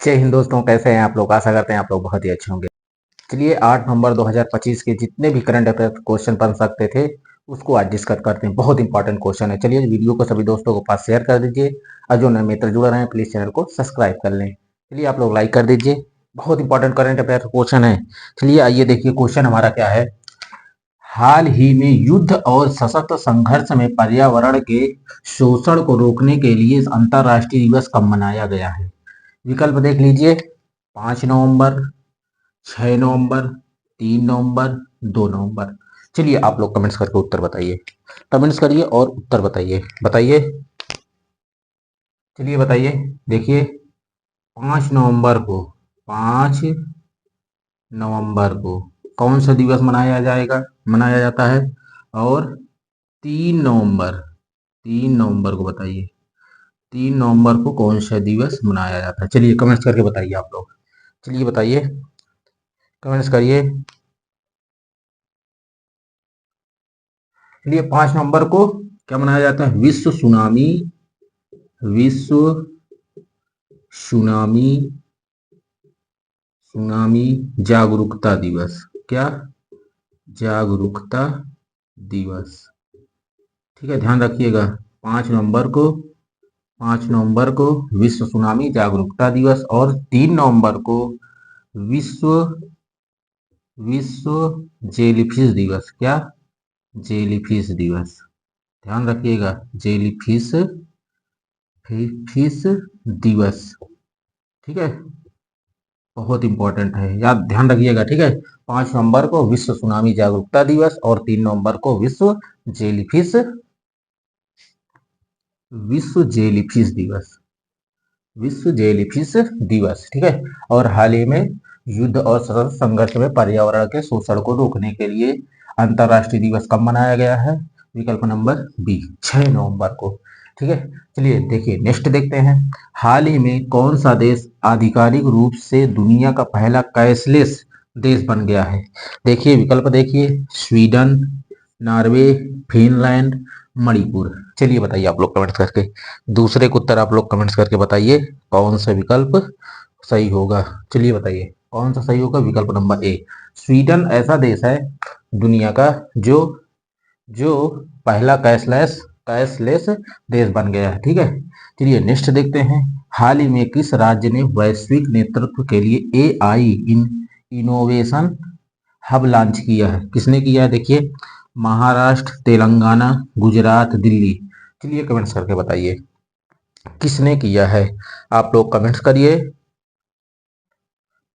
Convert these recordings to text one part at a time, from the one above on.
जय हिंद दोस्तों, कैसे हैं आप लोग। आशा करते हैं आप लोग बहुत ही अच्छे होंगे। चलिए 8 नवंबर 2025 के जितने भी करंट अफेयर क्वेश्चन बन सकते थे उसको आज डिस्कस करते हैं। बहुत इंपॉर्टेंट क्वेश्चन है। चलिए वीडियो को सभी दोस्तों को पास शेयर कर दीजिए और जो नए मित्र जुड़ रहे हैं प्लीज चैनल को सब्सक्राइब कर लें। चलिए आप लोग लाइक कर दीजिए। बहुत इंपॉर्टेंट करंट अफेयर क्वेश्चन है। चलिए आइए देखिए क्वेश्चन हमारा क्या है। हाल ही में युद्ध और सशस्त्र संघर्ष में पर्यावरण के शोषण को रोकने के लिए अंतर्राष्ट्रीय दिवस कब मनाया गया है। विकल्प देख लीजिए। 5 नवंबर, 6 नवंबर, 3 नवंबर, 2 नवंबर। चलिए आप लोग कमेंट्स करके उत्तर बताइए। कमेंट्स करिए और उत्तर बताइए। बताइए, चलिए बताइए। देखिए 5 नवंबर को, 5 नवंबर को कौन सा दिवस मनाया जाता है। और 3 नवंबर, 3 नवंबर को बताइए। 3 नवंबर को कौन सा दिवस मनाया जाता है। चलिए कमेंट्स करके बताइए आप लोग। चलिए बताइए, कमेंट्स करिए। चलिए 5 नवंबर को क्या मनाया जाता है। विश्व सुनामी सुनामी जागरूकता दिवस। क्या? जागरूकता दिवस। ठीक है, ध्यान रखिएगा। 5 नवंबर को विश्व सुनामी जागरूकता दिवस और 3 नवंबर को विश्व विश्व जेलीफिश दिवस। क्या? जेलीफिश दिवस। ध्यान रखिएगा, जेलीफिश फिश दिवस। ठीक है, बहुत इंपॉर्टेंट है, याद ध्यान रखिएगा। ठीक है, 5 नवंबर को विश्व सुनामी जागरूकता दिवस और 3 नवंबर को जेलीफिश विश्व जेलीफिश दिवस विश्व जेलीफिश दिवस। ठीक है, और हाल ही में युद्ध और सशस्त्र संघर्ष में पर्यावरण के शोषण को रोकने के लिए अंतर्राष्ट्रीय दिवस कब मनाया गया है। विकल्प नंबर बी, 6 नवंबर को। ठीक है, चलिए देखिए नेक्स्ट देखते हैं। हाल ही में कौन सा देश आधिकारिक रूप से दुनिया का पहला कैशलेस देश बन गया है। देखिए विकल्प देखिए। Sweden, Norway, Finland, Manipur. चलिए बताइए आप लोग कमेंट्स करके। दूसरे को उत्तर आप लोग कमेंट्स करके बताइए कौन सा विकल्प सही होगा। चलिए बताइए कौन सा सही होगा। विकल्प नंबर ए, स्वीडन ऐसा देश है दुनिया का जो जो पहला कैशलेस देश बन गया है। ठीक है, चलिए नेक्स्ट देखते हैं। हाल ही में किस राज्य ने वैश्विक नेतृत्व के लिए एआई इनोवेशन हब लॉन्च किया है। किसने किया है। देखिए महाराष्ट्र, तेलंगाना, गुजरात, दिल्ली। चलिए कमेंट्स करके बताइए किसने किया है। आप लोग कमेंट्स करिए।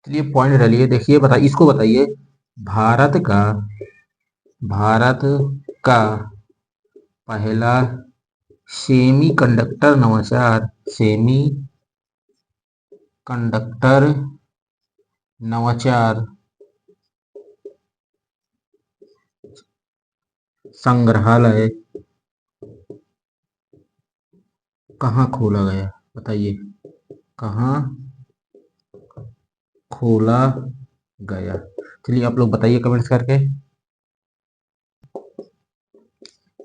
चलिए पॉइंट डालिए। देखिए बताइए, इसको बताइए। भारत का भारत का पहला सेमी कंडक्टर नवाचार संग्रहालय कहाँ खोला गया। बताइए कहाँ खोला गया। चलिए आप लोग बताइए कमेंट्स करके।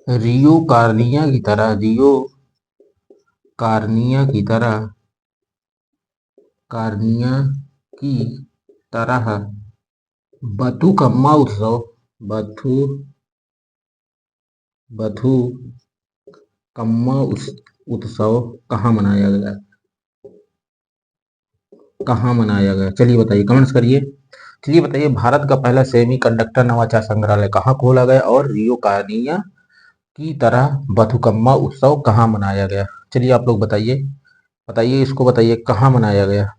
रियो कार्निया की तरह कार्निया की तरह बथुकम्मा उत्सव बथु बथुकम्मा उत्सव कहाँ मनाया गया। चलिए बताइए, कमेंट्स करिए। चलिए बताइए भारत का पहला सेमी कंडक्टर नवाचार संग्रहालय कहाँ खोला गया और रियो कार्निया की तरह बथुकम्मा उत्सव कहाँ मनाया गया। चलिए आप लोग बताइए। बताइए इसको बताइए कहाँ मनाया गया।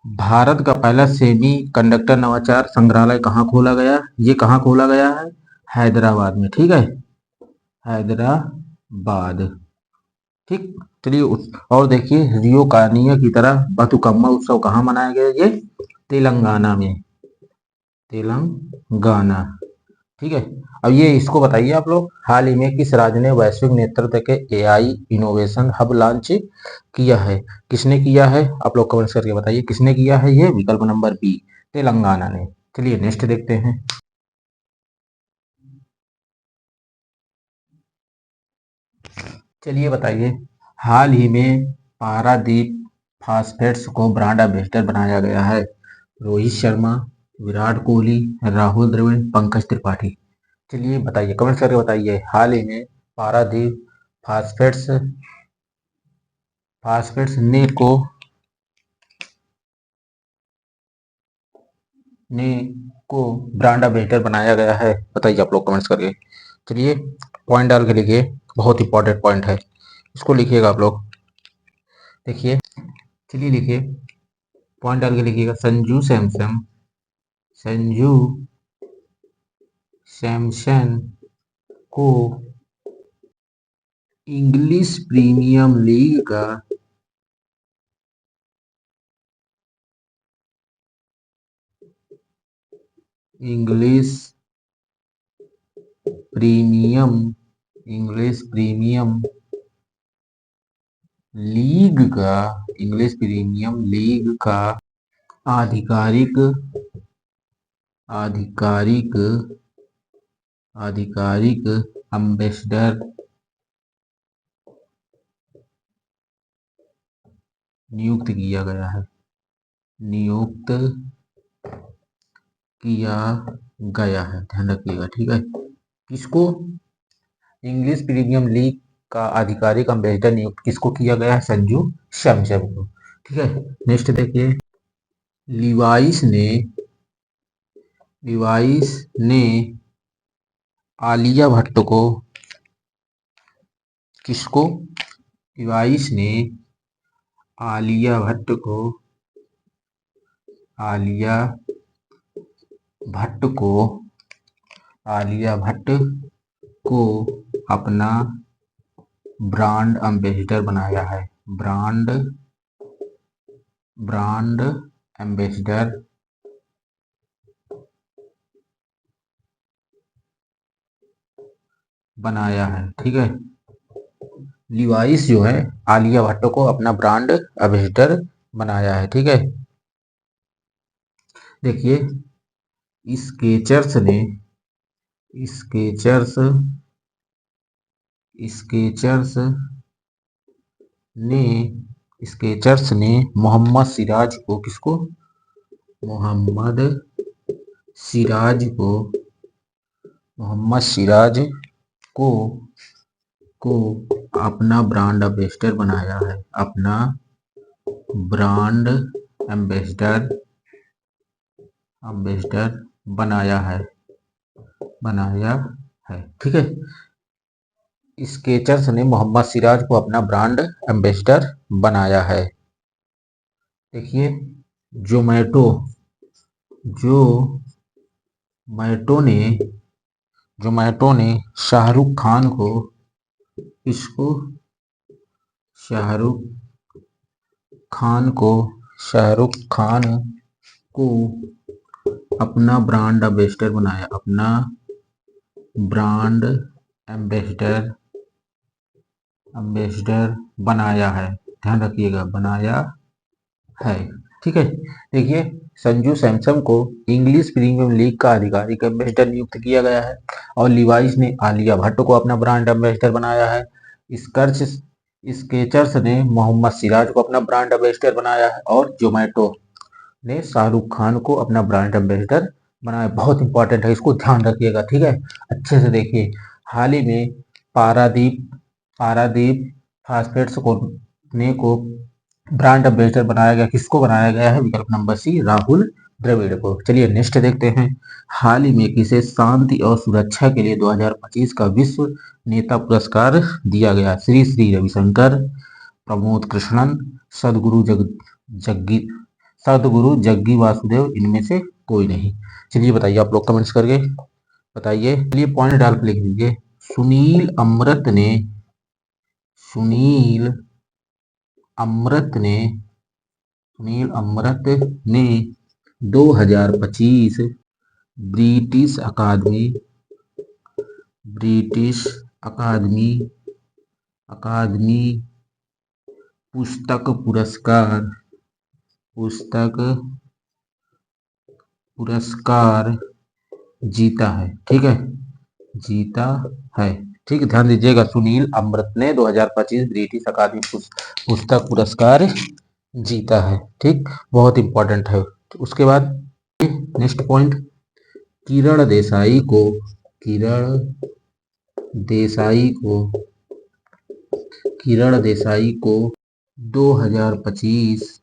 भारत का पहला सेमी कंडक्टर नवाचार संग्रहालय कहाँ खोला गया। ये कहाँ खोला गया है। हैदराबाद में। ठीक है, हैदराबाद। ठीक, चलिए और देखिए रियो कार्निया की तरह बथुकम्मा उत्सव कहाँ मनाया गया। ये तेलंगाना में, तेलंगाना। ठीक है, अब ये इसको बताइए आप लोग। हाल ही में किस राज्य ने वैश्विक नेतृत्व के एआई इनोवेशन हब लॉन्च किया है। किसने किया है। आप लोग कमेंट्स करके बताइए किसने किया है। ये विकल्प नंबर बी, तेलंगाना ने। चलिए नेक्स्ट देखते हैं। चलिए बताइए, हाल ही में पारादीप फास्फेट्स को ब्रांड एम्बेसडर बनाया गया है। रोहित शर्मा, विराट कोहली, राहुल द्रविड़, पंकज त्रिपाठी। चलिए बताइए, कमेंट करके बताइए, हाल ही में पारादीप फास्फेट्स फास्फेट्स ने को ब्रांड एम्बेसडर बनाया गया है। बताइए आप लोग कमेंट्स करके। चलिए पॉइंट डाल के लिखिए, बहुत इंपॉर्टेंट पॉइंट है, इसको लिखिएगा आप लोग। देखिए, चलिए लिखिए, पॉइंट डाल के लिखिएगा। संजू सैमसन को इंग्लिश प्रीमियम लीग का इंग्लिश प्रीमियम लीग का आधिकारिक एम्बेसडर नियुक्त किया गया है। ध्यान रखिएगा, ठीक है। किसको? इंग्लिश प्रीमियम लीग का आधिकारिक एम्बेसडर नियुक्त किसको किया गया है? संजू सैमसन को। ठीक है, नेक्स्ट देखिए, लिवाइस ने आलिया भट्ट को किसको? लिवाइस ने आलिया भट्ट को अपना ब्रांड एम्बेसडर बनाया है। ब्रांड एम्बेसडर बनाया है, ठीक है। लिवाइस जो है आलिया भट्ट को अपना ब्रांड एम्बेसडर बनाया है, ठीक है। देखिए, स्केचर्स ने मोहम्मद सिराज को किसको? मोहम्मद सिराज को अपना ब्रांड एम्बेसडर बनाया है। बनाया है, ठीक है। स्केचर्स ने मोहम्मद सिराज को अपना ब्रांड एम्बेसडर बनाया है। देखिए, जोमैटो ने शाहरुख खान को किसको? शाहरुख खान को अपना ब्रांड एम्बेसडर बनाया है। ध्यान रखिएगा, बनाया है, ठीक है। देखिए, संजू सैमसन को इंग्लिश प्रीमियम लीग का आधिकारिक एम्बेसडर नियुक्त किया गया है और लिवाइस ने आलिया भट्ट को अपना ब्रांड एम्बेसडर बनाया है। स्केचर्स ने मोहम्मद सिराज को अपना ब्रांड एम्बेसडर बनाया है और जोमैटो ने शाहरुख खान को अपना ब्रांड एम्बेसडर बनाया। बहुत इंपॉर्टेंट है, इसको ध्यान रखिएगा, ठीक है। अच्छे से देखिए, हाल ही में पारादीप फास्फेट्स को ब्रांड एम्बेसडर बनाया गया। किसको बनाया गया है? विकल्प नंबर सी, राहुल द्रविड़ को। चलिए नेक्स्ट देखते हैं, हाल ही में किसे शांति और सुरक्षा के लिए 2025 का विश्व नेता पुरस्कार दिया गया? श्री श्री रविशंकर, प्रमोद कृष्णन, सदगुरु जग्गी वासुदेव, इनमें से कोई नहीं। चलिए बताइए आप लोग कमेंट्स करके बताइए। चलिए पॉइंट डाल के लिख लीजिए। सुनील अमृत ने 2025 ब्रिटिश अकादमी पुस्तक पुरस्कार जीता है, ठीक है, जीता है। ठीक, ध्यान दीजिएगा। सुनील अमृत ने 2025 ब्रिटिश अकादमी पुस्तक पुरस्कार जीता है। ठीक, बहुत इंपॉर्टेंट है। उसके बाद नेक्स्ट पॉइंट, किरण देसाई को किरण देसाई को किरण देसाई को 2025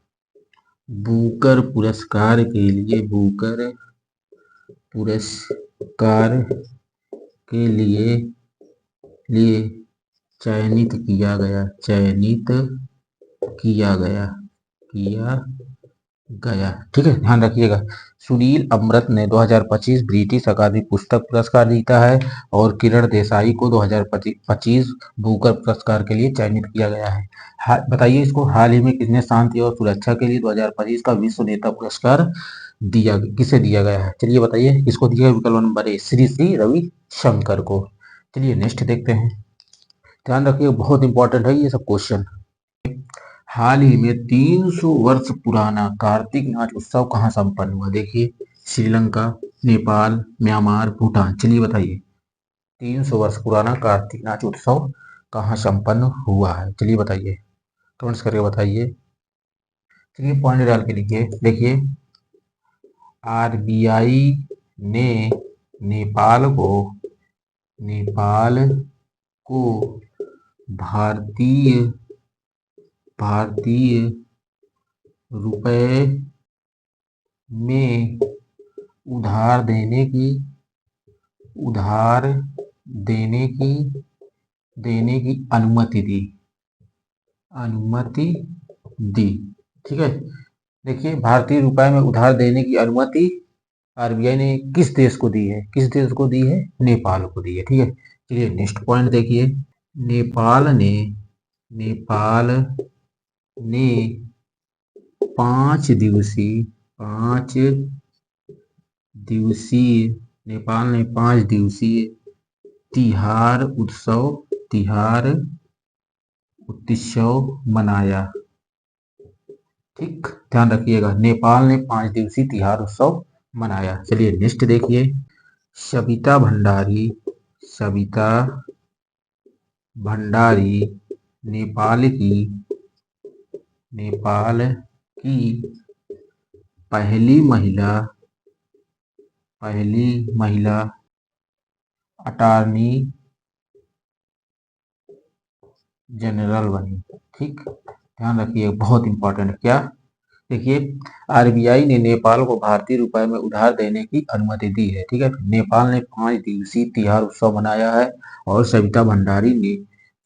बुकर पुरस्कार के लिए चयनित किया गया। ठीक है, ध्यान रखिएगा। सुनील अमृत ने 2025 ब्रिटिश अकादमी पुस्तक पुरस्कार जीता है और किरण देसाई को 2025 बुकर पुरस्कार के लिए चयनित किया गया है। बताइए इसको, हाल ही में किसने शांति और सुरक्षा के लिए 2025 का विश्व नेता पुरस्कार किसे दिया गया है? चलिए बताइए किसको दिया गया। विकल्प नंबर ए, श्री श्री रविशंकर को। चलिए नेक्स्ट देखते हैं। ध्यान रखिए, बहुत इंपॉर्टेंट है ये सब क्वेश्चन। हाल ही में 300 वर्ष पुराना कार्तिक नाच उत्सव कहाँ संपन्न हुआ? देखिए, श्रीलंका, नेपाल, म्यांमार, भूटान। चलिए बताइए 300 वर्ष पुराना कार्तिक नाच उत्सव कहाँ संपन्न हुआ है? चलिए बताइए, कमेंट्स करके बताइए। चलिए पॉइंट डाल के लिखिए। देखिए, आरबीआई ने नेपाल को भारतीय रुपए में उधार देने की अनुमति दी। ठीक है, देखिए, भारतीय रुपए में उधार देने की अनुमति आरबीआई ने किस देश को दी है? नेपाल को दी है। ठीक है, चलिए नेक्स्ट पॉइंट देखिए। नेपाल ने 5 दिवसीय तिहार उत्सव मनाया। ठीक, ध्यान रखिएगा, नेपाल ने 5 दिवसीय तिहार उत्सव मनाया। चलिए नेक्स्ट देखिए। सविता भंडारी नेपाल की पहली महिला अटॉर्नी जनरल बनी। ठीक, ध्यान रखिए, बहुत इंपॉर्टेंट। क्या? देखिए, आरबीआई ने नेपाल को भारतीय रुपए में उधार देने की अनुमति दी है। ठीक है, नेपाल ने 5 दिवसीय तिहार उत्सव मनाया है और सविता भंडारी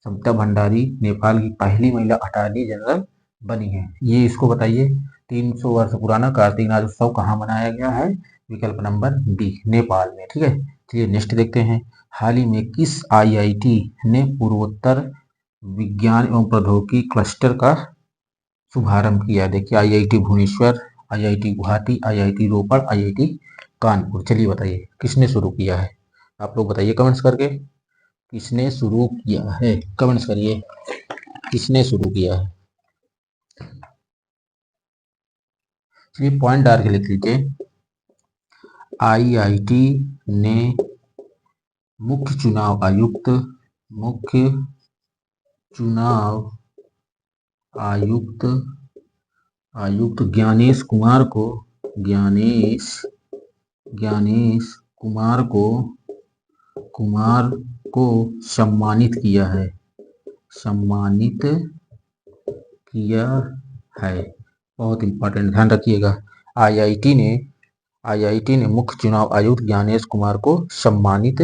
नेपाल की पहली महिला अटॉर्नी जनरल बनी है। ये इसको बताइए, 300 वर्ष पुराना कार्तिक नाच उत्सव कहाँ मनाया गया है? विकल्प नंबर बी, नेपाल में। ठीक है, चलिए नेक्स्ट देखते हैं। हाल ही में किस आईआईटी ने पूर्वोत्तर विज्ञान एवं प्रौद्योगिकी क्लस्टर का शुभारंभ किया? देखिए, IIT Bhubaneswar, IIT Guwahati, IIT Ropar, IIT Kanpur. चलिए बताइए किसने शुरू किया है? आप लोग बताइए कमेंट्स करके, किसने शुरू किया है? कमेंट्स करिए, किसने शुरू किया है? चलिए पॉइंट डाल के लिख लीजिए। आईआईटी ने मुख्य चुनाव आयुक्त ज्ञानेश कुमार को सम्मानित किया है। बहुत इंपॉर्टेंट, ध्यान रखिएगा। आईआईटी ने मुख्य चुनाव आयुक्त ज्ञानेश कुमार को सम्मानित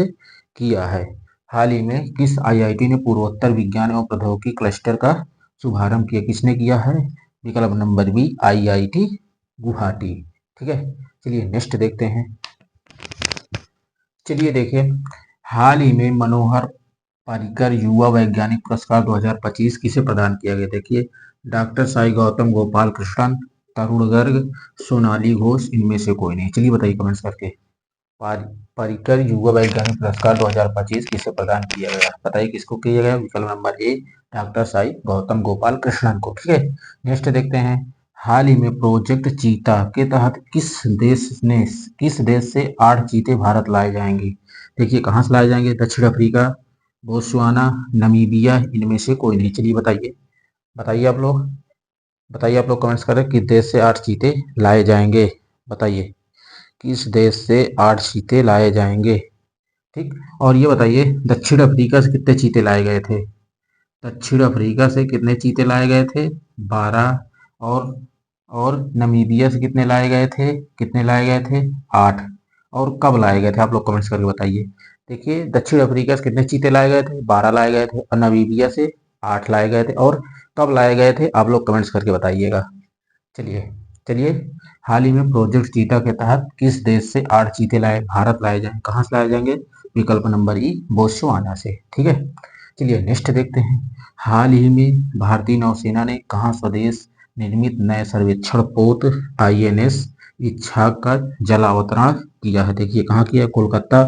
किया है। हाल ही में किस आईआईटी ने पूर्वोत्तर विज्ञान एवं प्रौद्योगिकी क्लस्टर का शुभारंभ किया? किसने किया है? विकल्प नंबर बी, आईआईटी गुवाहाटी। ठीक है, चलिए नेक्स्ट देखते हैं। चलिए देखिए, हाल ही में मनोहर पर्रिकर युवा वैज्ञानिक पुरस्कार 2025 किसे प्रदान किया गया? देखिए, डॉक्टर साई गौतम, गोपाल कृष्णन, तरुण गर्ग, सोनाली घोष, इनमें से कोई नहीं। चलिए बताइए कमेंट्स करके, पर्रिकर युवा वैज्ञानिक पुरस्कार 2025 किसे प्रदान किया गया? बताइए किसको किया गया? विकल्प number A, doctor Sai Gautam, Gopal Krishnan को। ठीक है, नेक्स्ट देखते हैं। हाल ही में प्रोजेक्ट चीता के तहत किस देश से 8 चीते भारत लाए जाएंगे? देखिए, कहाँ से लाए जाएंगे? दक्षिण अफ्रीका, बोत्सवाना, नमीबिया, इनमें से कोई नहीं। चलिए बताइए, बताइए आप लोग, बताइए आप लोग कमेंट्स करें, किस देश से 8 चीते लाए जाएंगे? बताइए, किस देश से 8 चीते लाए जाएंगे? ठीक। और ये बताइए, दक्षिण अफ्रीका से कितने चीते लाए गए थे? दक्षिण अफ्रीका से कितने चीते लाए गए थे? 12। और और नमीबिया से कितने लाए गए थे? कितने लाए गए थे? 8। और कब लाए गए थे? आप लोग कमेंट्स करके बताइए। देखिए, दक्षिण अफ्रीका से कितने चीते लाए गए थे? 12 लाए गए थे। और नमीबिया से 8 लाए गए थे। और कब लाए गए थे? आप लोग कमेंट्स करके बताइएगा। चलिए, चलिए, हाल ही में प्रोजेक्ट चीता के तहत किस देश से 8 चीते लाए भारत लाए जाएं? कहाँ से लाए जाएंगे? विकल्प नंबर ई, बोत्सवाना से। ठीक है। चलिए नेक्स्ट देखते हैं। हाल ही में भारतीय नौसेना ने कहाँ स्वदेश निर्मित नए सर्वेक्षण पोत आईएनएस इच्छा का जलावतरण किया है? देखिए कहाँ किया है? कोलकाता,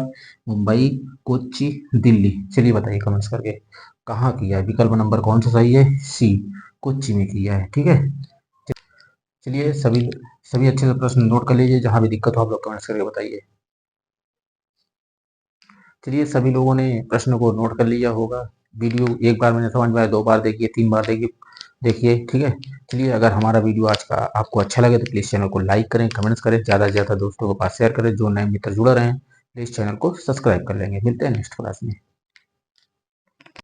मुंबई, कोच्चि, दिल्ली। चलिए बताइए कमेंट्स करके, कहाँ किया है? विकल्प नंबर कौन सा सही है? सी, कोच्चि में किया है। ठीक है। चलिए सभी सभी अच्छे से प्रश्न नोट कर लीजिए, जहाँ भी दिक्कत हो आप लोग कमेंट्स करके बताइए। चलिए सभी लोगों ने प्रश्न को नोट कर लिया होगा। वीडियो एक बार मैंने समझ में आया, 2 बार देखिए, 3 बार देखिए, देखिए। ठीक है। चलिए, अगर हमारा वीडियो आज का आपको अच्छा लगे तो प्लीज़ चैनल को लाइक करें, कमेंट्स करें, ज़्यादा से ज़्यादा दोस्तों के पास शेयर करें। जो नए मित्र जुड़ रहे हैं प्लीज़ चैनल को सब्सक्राइब कर लेंगे। मिलते हैं नेक्स्ट क्लास में।